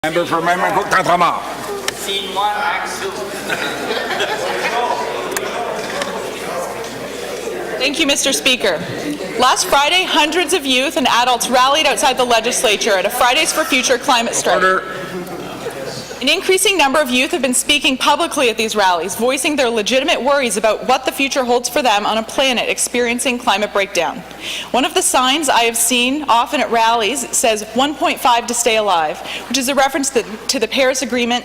Member for Amendment Cook-Tantramar. Scene 1, Act 2. Thank you, Mr. Speaker. Last Friday, hundreds of youth and adults rallied outside the legislature at a Fridays for Future climate strike. Order. An increasing number of youth have been speaking publicly at these rallies, voicing their legitimate worries about what the future holds for them on a planet experiencing climate breakdown. One of the signs I have seen often at rallies says 1.5 to stay alive, which is a reference to the Paris Agreement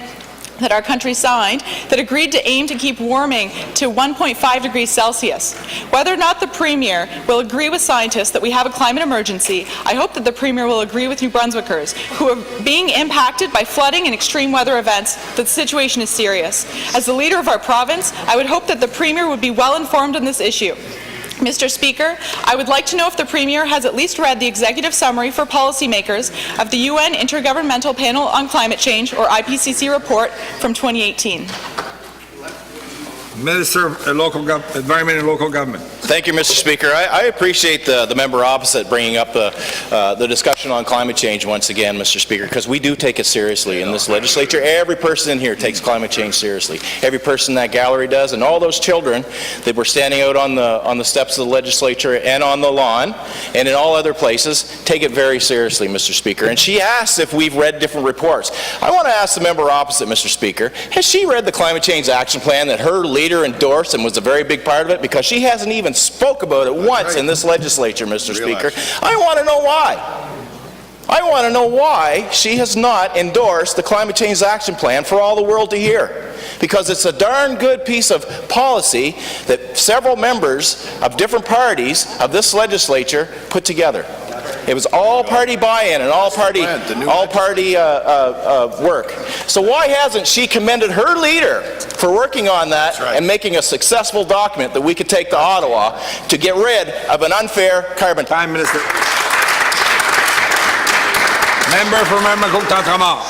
that our country signed that agreed to aim to keep warming to 1.5 degrees Celsius. Whether or not the Premier will agree with scientists that we have a climate emergency, I hope that the Premier will agree with New Brunswickers who are being impacted by flooding and extreme weather events that the situation is serious. As the leader of our province, I would hope that the Premier would be well informed on this issue. Mr. Speaker, I would like to know if the Premier has at least read the executive summary for policymakers of the UN Intergovernmental Panel on Climate Change, or IPCC, report from 2018. Minister of Environment and Local Government. Thank you, Mr. Speaker. I appreciate the member opposite bringing up the discussion on climate change once again, Mr. Speaker, because we do take it seriously in this legislature. Every person in here takes climate change seriously. Every person in that gallery does, and all those children that were standing out on the steps of the legislature and on the lawn and in all other places take it very seriously, Mr. Speaker. And she asked if we've read different reports. I want to ask the member opposite, Mr. Speaker, has she read the Climate Change Action Plan that her leader endorsed and was a very big part of it? Because she hasn't even spoke about it once in this legislature, Mr. Speaker. I want to know why. I want to know why she has not endorsed the Climate Change Action Plan for all the world to hear. Because it's a darn good piece of policy that several members of different parties of this legislature put together. It was all-party buy-in and all-party work. So why hasn't she commended her leader for working on that and making a successful document that we could take to Ottawa to get rid of an unfair carbon tax? Prime Minister. Member for Amendment Cook-Tantramar.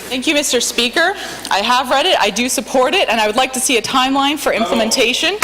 Thank you, Mr. Speaker. I have read it, I do support it, and I would like to see a timeline for implementation.